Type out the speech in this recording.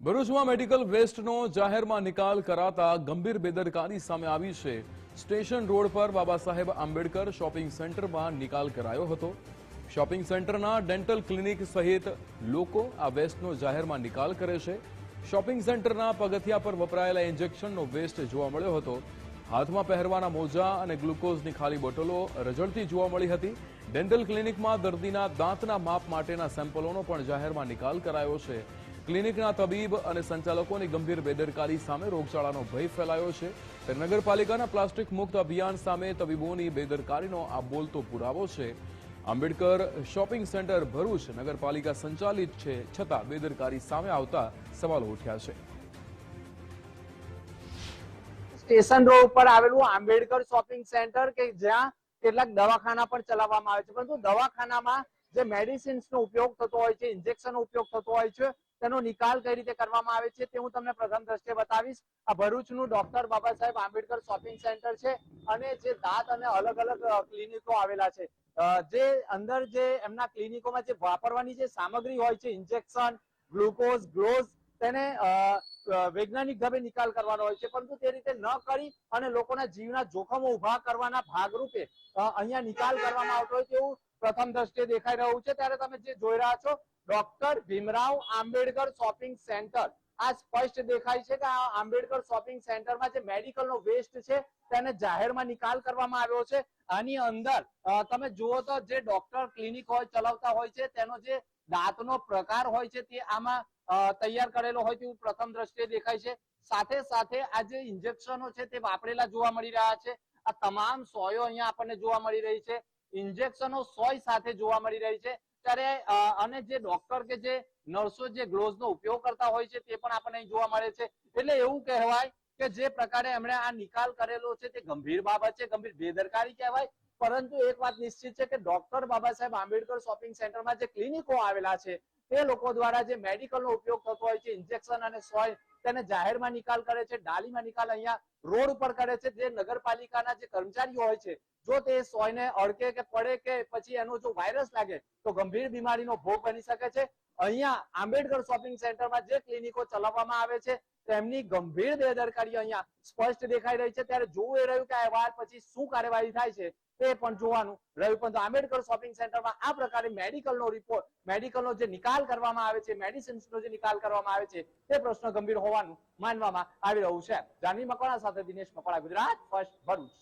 ભરૂચમાં મેડિકલ વેસ્ટનો જાહેરમાં નિકાલ કરાતા ગંભીર બેદરકારી સામે આવી છે। સ્ટેશન રોડ પર બાબા સાહેબ આંબેડકર શોપિંગ સેન્ટરમાં નિકાલ કરાયો હતો। શોપિંગ સેન્ટરના ડેન્ટલ ક્લિનિક સહિત લોકો આ વેસ્ટનો જાહેરમાં નિકાલ કરે છે। શોપિંગ સેન્ટરના પગથિયા પર વપરાયેલા ઇન્જેક્શનનો વેસ્ટ જોવા મળ્યો હતો। હાથમાં પહેરવાના મોજા અને ગ્લુકોઝની ખાલી બોટલો રઝળતી જોવા મળી હતી। ડેન્ટલ ક્લિનિકમાં દર્દીના દાંતના માપ માટેના સેમ્પલોનો પણ જાહેરમાં નિકાલ કરાયો છે। ક્લિનિકના તબીબ અને સંચાલકોની ગંભીર બેદરકારી સામે રોગચાળાનો ભય ફેલાયો છે। ત્યારે નગરપાલિકાના પ્લાસ્ટિક મુક્ત અભિયાન સામે તબીબોની બેદરકારીનો આ બોલતો પુરાવો છે। આંબેડકર શોપિંગ સેન્ટર ભરૂચ નગરપાલિકા સંચાલિત છે, છતાં બેદરકારી સામે આવતા સવાલો ઉઠ્યા છે। સ્ટેશન રોડ ઉપર આવેલું આંબેડકર શોપિંગ સેન્ટર કે જ્યાં કેટલાક દવાખાના પણ ચલાવવામાં આવે છે, પરંતુ દવાખાનામાં જે મેડિસિન્સનો ઉપયોગ થતો હોય છે, ઇન્જેક્શનનો ઉપયોગ થતો હોય છે, તેનો નિકાલ કઈ રીતે કરવામાં આવે છે તે હું તમને પ્રથમ દ્રષ્ટિએ બતાવીશ। આ ભરૂચનું doctor Baba Saheb Ambedkar shopping centre છે અને જે દાંત અને અલગ અલગ ક્લિનિકો આવેલા છે। જે અંદર જે એમના ક્લિનિકોમાં જે વાપરવાની જે સામગ્રી હોય છે, ઇન્જેક્શન, ગ્લુકોઝ, ગ્લોઝ, તેને વૈજ્ઞાનિક ઢબે નિકાલ કરવાનો હોય છે, પરંતુ તે રીતે ન કરી અને લોકોના જીવના જોખમો ઉભા કરવાના ભાગરૂપે અહીંયા નિકાલ કરવામાં આવતો હોય તેવું પ્રથમ દ્રષ્ટિએ દેખાઈ રહ્યું છે। ત્યારે તમે જે જોઈ રહ્યા છો doctor Bhimrao Ambedkar shopping centre, આ સ્પષ્ટ દેખાય છે કે આ આંબેડકર શોપિંગ સેન્ટરમાં જે મેડિકલનો વેસ્ટ છે તેને જાહેરમાં નિકાલ કરવામાં આવ્યો છે। આની અંદર તમે જુઓ તો જે ડોક્ટર ક્લિનિક હોય ચલાવતા હોય છે તેનો જે દાંતનો પ્રકાર હોય છે તે આમાં તૈયાર કરેલો હોય તેવું પ્રથમ દ્રષ્ટિએ દેખાય છે। સાથે સાથે આ જે ઇન્જેક્શનો છે તે વાપરેલા જોવા મળી રહ્યા છે। આ તમામ સોયો અહીંયા આપણને જોવા મળી રહી છે, ઇન્જેક્શનો સોય સાથે જોવા મળી રહી છે। ત્યારે અને જે ડોક્ટર કે જે નર્સો જે ગ્લોવ્સનો ઉપયોગ કરતા હોય છે તે પણ આપણને અહીં જોવા મળે છે। એટલે એવું કહેવાય કે જે પ્રકારે એમણે આ નિકાલ કરેલો છે તે ગંભીર બાબત છે, ગંભીર બેદરકારી કહેવાય। પરંતુ એક વાત નિશ્ચિત છે કે ડોક્ટર બાબા સાહેબ આંબેડકર શોપિંગ સેન્ટરમાં જે ક્લિનિકો આવેલા છે તે લોકો દ્વારા જે મેડિકલનો ઉપયોગ થતો હોય છે, ઇન્જેક્શન અને સોય, તેને જાહેરમાં નિકાલ કરે છે, ડાલીમાં નિકાલ અહીંયા રોડ ઉપર કરે છે। જે નગરપાલિકાના જે કર્મચારીઓ હોય છે, જો તે સોયને અડકે કે પડે કે પછી એનો જો વાયરસ લાગે તો ગંભીર બીમારીનો ભોગ બની શકે છે। અહીંયા આંબેડકર શોપિંગ સેન્ટરમાં જે ક્લિનિકો ચલાવવામાં આવે છે તેમની ગંભીર બેદરકારી અહીંયા સ્પષ્ટ દેખાઈ રહી છે। ત્યારે જોવું એ રહ્યું કે આ વાર પછી શું કાર્યવાહી થાય છે તે પણ જોવાનું રહ્યું। પરંતુ આંબેડકર શોપિંગ સેન્ટરમાં આ પ્રકારે મેડિકલનો જે નિકાલ કરવામાં આવે છે, મેડિસિન્સનો જે નિકાલ કરવામાં આવે છે તે પ્રશ્ન ગંભીર હોવાનું માનવામાં આવી રહ્યું છે। જાનવી મકવાણા સાથે દિનેશ મકવાણા, ગુજરાત ફર્સ્ટ, ભરૂચ।